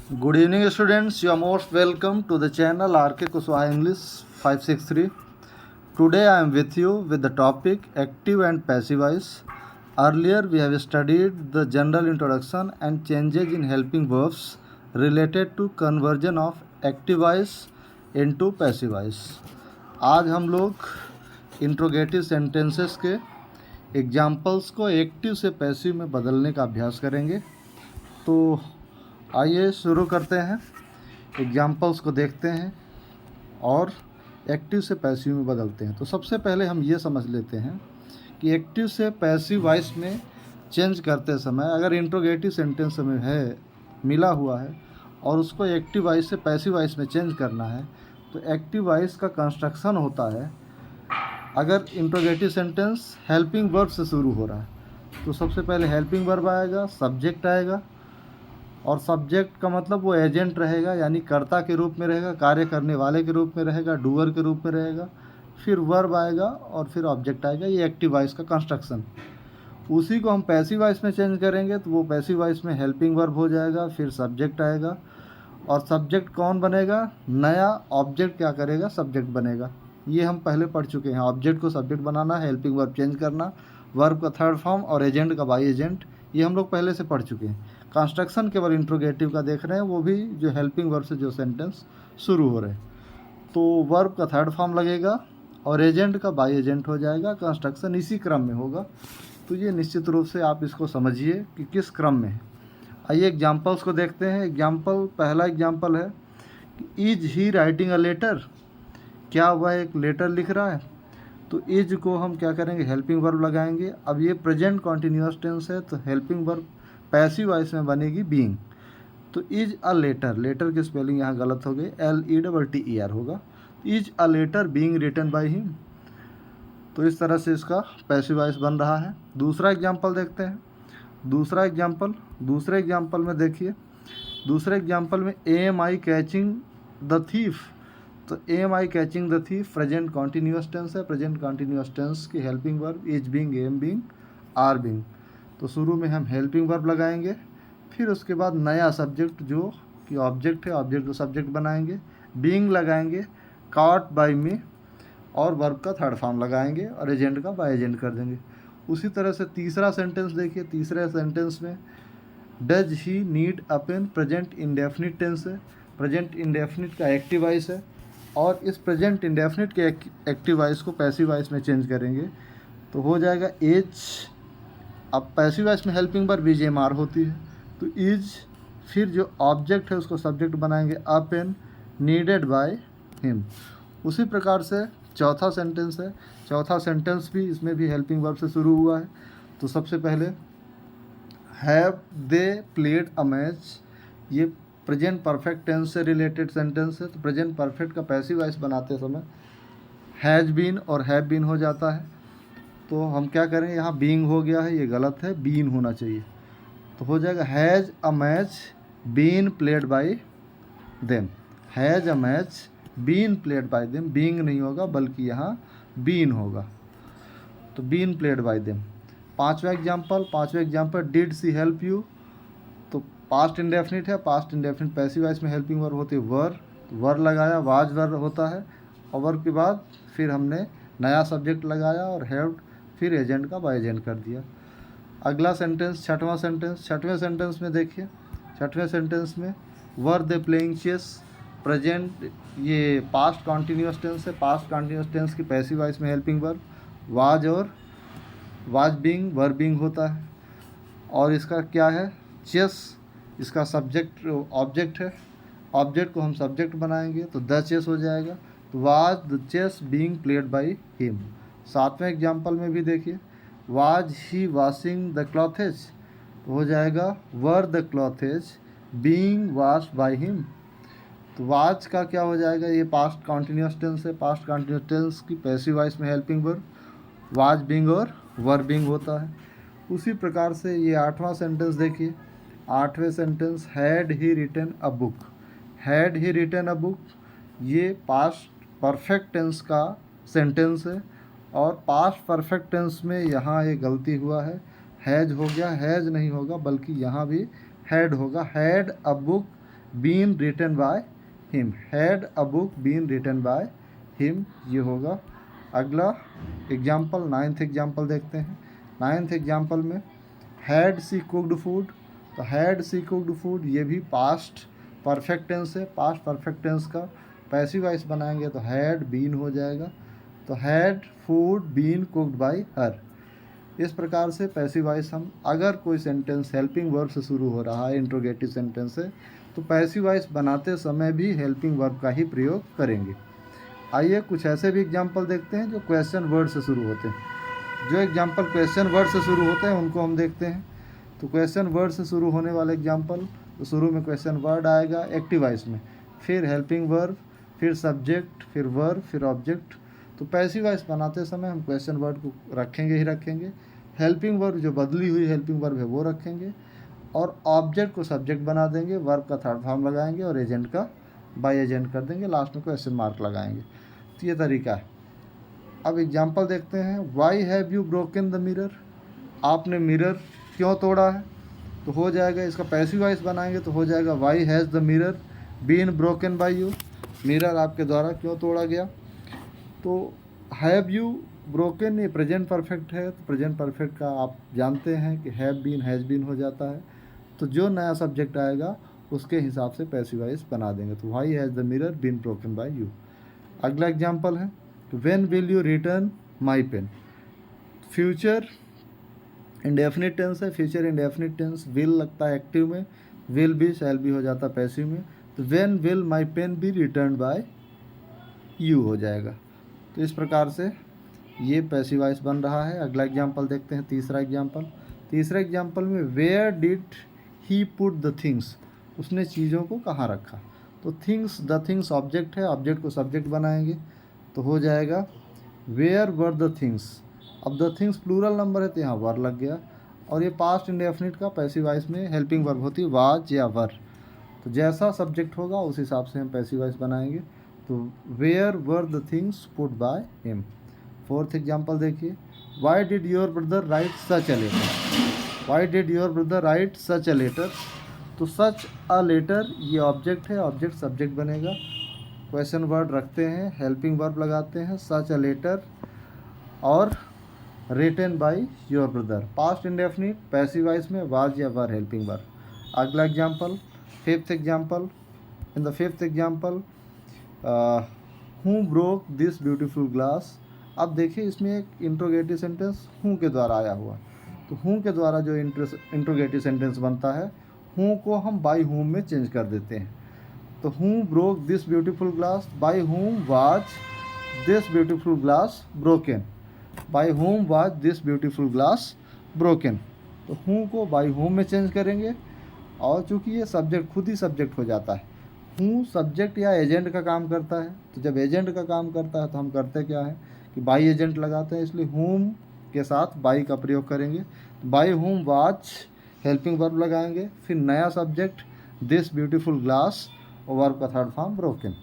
Good evening, students. You are most welcome to the channel RK Kushwaha English 563. Today I am with you with the topic active and passive voice. Earlier we have studied the general introduction and changes in helping verbs related to conversion of active voice into passive voice. आज हम लोग interrogative sentences के examples को active से passive में बदलने का अभ्यास करेंगे। तो आइए शुरू करते हैं, एग्जाम्पल्स को देखते हैं और एक्टिव से पैसिव में बदलते हैं। तो सबसे पहले हम ये समझ लेते हैं कि एक्टिव से पैसिव वॉइस में चेंज करते समय अगर इंट्रोगेटिव सेंटेंस में है मिला हुआ है और उसको एक्टिव वॉइस से पैसिव वॉइस में चेंज करना है, तो एक्टिव वॉइस का कंस्ट्रक्शन होता है। अगर इंट्रोगेटिव सेंटेंस हेल्पिंग वर्ब से शुरू हो रहा है तो सबसे पहले हेल्पिंग वर्ब आएगा, सब्जेक्ट आएगा, और सब्जेक्ट का मतलब वो एजेंट रहेगा, यानी कर्ता के रूप में रहेगा, कार्य करने वाले के रूप में रहेगा, डूअर के रूप में रहेगा। फिर वर्ब आएगा और फिर ऑब्जेक्ट आएगा। ये एक्टिव वॉइस का कंस्ट्रक्शन। उसी को हम पैसिव वॉइस में चेंज करेंगे तो वो पैसिव वॉइस में हेल्पिंग वर्ब हो जाएगा, फिर सब्जेक्ट आएगा, और सब्जेक्ट कौन बनेगा? नया ऑब्जेक्ट क्या करेगा? सब्जेक्ट बनेगा। ये हम पहले पढ़ चुके हैं। ऑब्जेक्ट को सब्जेक्ट बनाना, हेल्पिंग वर्ब चेंज करना, वर्ब का थर्ड फॉर्म और एजेंट का बाई एजेंट, ये हम लोग पहले से पढ़ चुके हैं। कंस्ट्रक्शन केवल इंट्रोगेटिव का देख रहे हैं, वो भी जो हेल्पिंग वर्ब से जो सेंटेंस शुरू हो रहे हैं। तो वर्ब का थर्ड फॉर्म लगेगा और एजेंट का बाई एजेंट हो जाएगा। कंस्ट्रक्शन इसी क्रम में होगा। तो ये निश्चित रूप से आप इसको समझिए कि किस क्रम में है। आइए एग्जाम्पल्स को देखते हैं। पहला एग्जाम्पल है कि is he writing a letter. क्या वह एक लेटर लिख रहा है? तो इज को हम क्या करेंगे? हेल्पिंग वर्ब लगाएंगे। अब ये प्रेजेंट कॉन्टिन्यूअस टेंस है तो हेल्पिंग वर्ब पैसिव वॉइस में बनेगी बीइंग। तो इज अ लेटर, लेटर की स्पेलिंग यहाँ गलत हो गई, LETTER होगा। Is a letter being written by him. तो इस तरह से इसका पैसिव वॉइस बन रहा है। दूसरा एग्जाम्पल देखते हैं। दूसरे एग्जाम्पल में देखिए, दूसरे एग्जाम्पल में am I catching the thief. तो am I catching the thief present continuous tense है। प्रेजेंट कॉन्टिन्यूअस टेंस की helping verb is being, am being, are being. तो शुरू में हम हेल्पिंग वर्ब लगाएंगे, फिर उसके बाद नया सब्जेक्ट जो कि ऑब्जेक्ट है, ऑब्जेक्ट को सब्जेक्ट बनाएंगे, बीइंग लगाएंगे, कॉट बाय मी, और वर्ब का थर्ड फॉर्म लगाएंगे और एजेंट का बाय एजेंट कर देंगे। उसी तरह से तीसरा सेंटेंस देखिए। तीसरे सेंटेंस में does he need a pen, present indefinite tense है। प्रेजेंट इंडेफिनिट का एक्टिव वॉइस है और इस प्रेजेंट इंडेफिनिट के एक्टिव वॉइस को पैसिव वॉइस में चेंज करेंगे तो हो जाएगा एज। अब पैसिव वॉइस में हेल्पिंग वर्ब BJMR होती है तो इज, फिर जो ऑब्जेक्ट है उसको सब्जेक्ट बनाएंगे, अ पेन नीडेड बाय हिम। उसी प्रकार से चौथा सेंटेंस है। चौथा सेंटेंस भी, इसमें भी हेल्पिंग वर्ब से शुरू हुआ है। तो सबसे पहले have they played a match, ये प्रेजेंट परफेक्ट टेंस से रिलेटेड सेंटेंस है। तो प्रेजेंट परफेक्ट का पैसिव वॉइस बनाते समय हैज़ बीन और हैव बीन हो जाता है। तो हम क्या करें? यहाँ बीइंग हो गया है, ये गलत है, बीन होना चाहिए। तो हो जाएगा has a match been played by them. Has a match been played by them, being नहीं होगा बल्कि यहाँ बीन होगा। तो बीन प्लेड बाय देम। पांचवा example did she help you. तो पास्ट इंडेफिनिट है। पास्ट इंडेफिनिट पैसिव वॉइस में हेल्पिंग वर्ब होती है वर लगाया, वाज वर होता है, और वर्ब के बाद फिर हमने नया सब्जेक्ट लगाया और हेल्प, फिर एजेंट का बाय एजेंट कर दिया। अगला सेंटेंस, छठवें सेंटेंस में देखिए। छठवें सेंटेंस में वर दे प्लेइंग चेस, प्रेजेंट ये पास्ट कॉन्टिन्यूअस टेंस है। पास्ट कॉन्टिन्यूअस टेंस की पैसिव वॉइस में हेल्पिंग वर्ब वाज और वाज बीइंग, वर बीइंग होता है। और इसका क्या है? चेस, इसका सब्जेक्ट ऑब्जेक्ट है। ऑब्जेक्ट को हम सब्जेक्ट बनाएंगे तो द चेस हो जाएगा। तो was the chess being played by him. सातवें एग्जाम्पल में भी देखिए, was he washing the clothes, तो हो जाएगा were the clothes being washed by him. तो वाज का क्या हो जाएगा? ये पास्ट कॉन्टिन्यूअस टेंस है। पास्ट कॉन्टिन्यूअस टेंस की पैसिव वॉइस में हेल्पिंग वर्ब वाज बीइंग और वर बीइंग होता है। उसी प्रकार से ये आठवां सेंटेंस देखिए। आठवें sentence had he written a book. Had he written a book, ये पास्ट परफेक्ट टेंस का सेंटेंस है और पास्ट परफेक्ट टेंस में यहाँ ये गलती हुआ है, हैज हो गया, हैज नहीं होगा बल्कि यहाँ भी हैड होगा। Had a book been written by him, had a book been written by him, ये होगा। अगला एग्जाम्पल, 9th एग्जाम्पल देखते हैं। 9th एग्जाम्पल में हैड सी कुक्ड फूड, तो हैड सी कुक्ड फूड ये भी पास्ट परफेक्ट टेंस है। पास्ट परफेक्ट टेंस का पैसिव वॉइस बनाएंगे तो हैड बीन हो जाएगा। तो had food been cooked by her. इस प्रकार से पैसिव वॉइस हम, अगर कोई सेंटेंस हेल्पिंग वर्ब से शुरू हो रहा है, इंट्रोगेटिव सेंटेंस है, तो पैसिव वॉइस बनाते समय भी हेल्पिंग वर्ब का ही प्रयोग करेंगे। आइए कुछ ऐसे भी एग्जाम्पल देखते हैं जो क्वेश्चन वर्ड से शुरू होते हैं। जो एग्जाम्पल क्वेश्चन वर्ड से शुरू होते हैं उनको हम देखते हैं। तो क्वेश्चन वर्ड से शुरू होने वाले एग्जाम्पल, तो शुरू में क्वेश्चन वर्ड आएगा एक्टिव वॉइस में, फिर हेल्पिंग वर्ब, फिर सब्जेक्ट, फिर वर्ब, फिर ऑब्जेक्ट। तो पैसिव वॉइस बनाते समय हम क्वेश्चन वर्ड को रखेंगे ही रखेंगे, हेल्पिंग वर्ब जो बदली हुई हेल्पिंग वर्ब है वो रखेंगे, और ऑब्जेक्ट को सब्जेक्ट बना देंगे, वर्ब का थर्ड फॉर्म लगाएंगे और एजेंट का बाय एजेंट कर देंगे, लास्ट में क्वेश्चन मार्क लगाएंगे। तो ये तरीका है। अब एग्जाम्पल देखते हैं। Why have you broken the mirror, आपने मिरर क्यों तोड़ा है, तो हो जाएगा इसका पैसिव वॉइस बनाएंगे तो हो जाएगा why has the mirror been broken by you, mirror आपके द्वारा क्यों तोड़ा गया। तो हैव यू ब्रोकन ये प्रेजेंट परफेक्ट है, तो प्रेजेंट परफेक्ट का आप जानते हैं कि हैव बीन हैज़ बीन हो जाता है, तो जो नया सब्जेक्ट आएगा उसके हिसाब से पैसिव वॉइस बना देंगे। तो why has the mirror been broken by you. अगला एग्जाम्पल है when will you return my pen, future indefinite tense है, फ्यूचर इंडेफिनिट टेंस, विल लगता है एक्टिव में, विल भी शैल भी हो जाता पैसिव में, तो when will my pen be return by you हो जाएगा। तो इस प्रकार से ये पैसिव वॉइस बन रहा है। अगला एग्जाम्पल देखते हैं, तीसरा एग्जाम्पल। तीसरे एग्जाम्पल में where did he put the things, उसने चीज़ों को कहाँ रखा। तो थिंग्स, द थिंग्स ऑब्जेक्ट है, ऑब्जेक्ट को सब्जेक्ट बनाएंगे तो हो जाएगा वेयर वर द थिंग्स। अब द थिंग्स प्लूरल नंबर है तो यहाँ वर लग गया, और ये पास्ट इंडेफिनिट का पैसिव वॉइस में हेल्पिंग वर्ब होती है वाज या वर, तो जैसा सब्जेक्ट होगा उस हिसाब से हम पैसिव वॉइस बनाएंगे। तो where were the things put by him. Fourth example देखिए, why did your brother write such a letter, why did your brother write such a letter. तो सच अ लेटर ये ऑब्जेक्ट है, object subject बनेगा, question word रखते हैं, helping verb लगाते हैं, such a letter और written by your brother, past indefinite passive voice में वाज या वर हेल्पिंग वर्ब। अगला example, fifth example. In the fifth example who broke this beautiful glass. अब देखिए इसमें एक इंट्रोगेटिव सेंटेंस हूँ के द्वारा आया हुआ, तो हूँ के द्वारा जो इंट्रोगेटिव सेंटेंस बनता है, हूँ को हम बाय हूम में चेंज कर देते हैं। तो हूँ broke this beautiful glass, bye whom was this beautiful glass broken, bye whom was this beautiful glass broken. तो हूँ को बाय हूम में चेंज करेंगे, और चूँकि ये सब्जेक्ट खुद ही सब्जेक्ट हो जाता है, हूँ सब्जेक्ट या एजेंट का काम करता है, तो जब एजेंट का काम करता है तो हम करते क्या है कि बाई एजेंट लगाते हैं, इसलिए हूम के साथ बाई का प्रयोग करेंगे। By whom was helping verb लगाएंगे, फिर नया सब्जेक्ट दिस ब्यूटीफुल ग्लास और वर्ब का थर्ड फॉर्म ब्रोकन।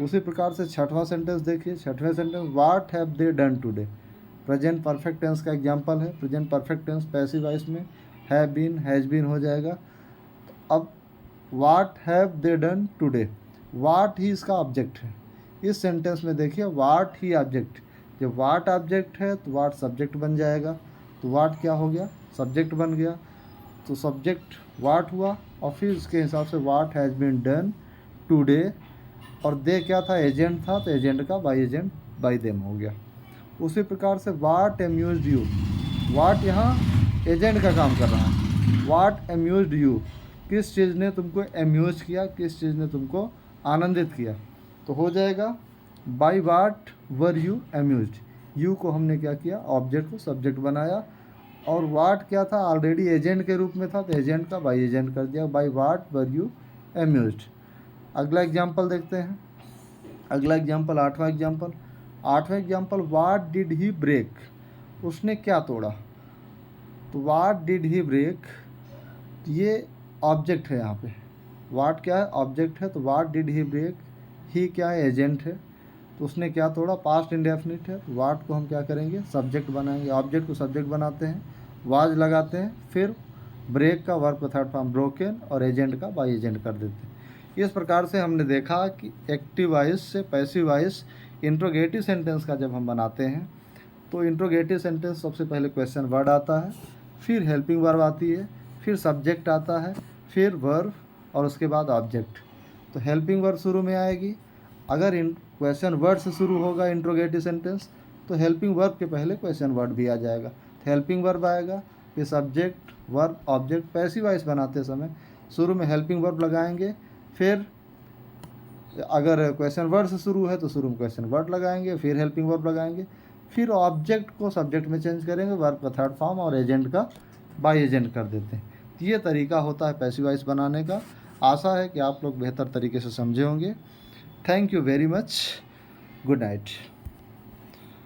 उसी प्रकार से छठवां सेंटेंस देखिए। छठवें sentence what have they done today, present perfect tense का एग्जाम्पल है। Present perfect tense passive voice में हैव बीन हैज़ बीन हो जाएगा। अब what have they done today, what he इसका ऑब्जेक्ट है। इस सेंटेंस में देखिए व्हाट ही ऑब्जेक्ट, जब व्हाट ऑब्जेक्ट है तो व्हाट सब्जेक्ट बन जाएगा, तो व्हाट क्या हो गया, सब्जेक्ट बन गया, तो सब्जेक्ट व्हाट हुआ, और फिर उसके हिसाब से what has been done today, और दे क्या था, एजेंट था, तो एजेंट का बाय एजेंट बाय देम हो गया। उसी प्रकार से व्हाट अम्यूज्ड यू, व्हाट यहाँ एजेंट का काम कर रहा है, व्हाट अम्यूज्ड यू, किस चीज़ ने तुमको अम्यूज किया, किस चीज़ ने तुमको आनंदित किया, तो हो जाएगा bye what were you amused. You को हमने क्या किया, ऑब्जेक्ट को सब्जेक्ट बनाया, और व्हाट क्या था, ऑलरेडी एजेंट के रूप में था, तो एजेंट का बाय एजेंट कर दिया, by what were you amused. अगला एग्जाम्पल देखते हैं। अगला एग्जाम्पल आठवां एग्जाम्पल। आठवां example what did he break, उसने क्या तोड़ा। तो व्हाट डिड ही ब्रेक ये ऑब्जेक्ट है, यहाँ पे व्हाट क्या है, ऑब्जेक्ट है, तो what did he break, he क्या है, एजेंट है, तो उसने क्या तोड़ा, पास्ट इंडेफिनिट है, तो व्हाट को हम क्या करेंगे, सब्जेक्ट बनाएंगे, ऑब्जेक्ट को सब्जेक्ट बनाते हैं, वाज लगाते हैं, फिर ब्रेक का वर्ब का थर्ड फॉर्म ब्रोकन और एजेंट का बाय एजेंट कर देते हैं। इस प्रकार से हमने देखा कि एक्टिव वॉइस से पैसिव वॉइस इंट्रोगेटिव सेंटेंस का जब हम बनाते हैं तो इंट्रोगेटिव सेंटेंस सबसे पहले क्वेश्चन वर्ड आता है, फिर हेल्पिंग वर्ब आती है, फिर सब्जेक्ट आता है, फिर वर्ब और उसके बाद ऑब्जेक्ट। तो हेल्पिंग वर्ब शुरू में आएगी। अगर इन क्वेश्चन वर्ड से शुरू होगा इंट्रोगेटिव सेंटेंस तो हेल्पिंग वर्ब के पहले क्वेश्चन वर्ड भी आ जाएगा। तो हेल्पिंग वर्ब आएगा, फिर subject verb object. Passive voice बनाते समय शुरू में हेल्पिंग वर्ब लगाएंगे, फिर अगर क्वेश्चन वर्ड से शुरू है तो शुरू में क्वेश्चन वर्ड लगाएंगे, फिर हेल्पिंग वर्ब लगाएंगे, फिर ऑब्जेक्ट को सब्जेक्ट में चेंज करेंगे, वर्ब का थर्ड फॉर्म और एजेंट का बाय एजेंट कर देते हैं। तो ये तरीका होता है पैसिव वॉइस बनाने का। आशा है कि आप लोग बेहतर तरीके से समझे होंगे। Thank you very much. Good night.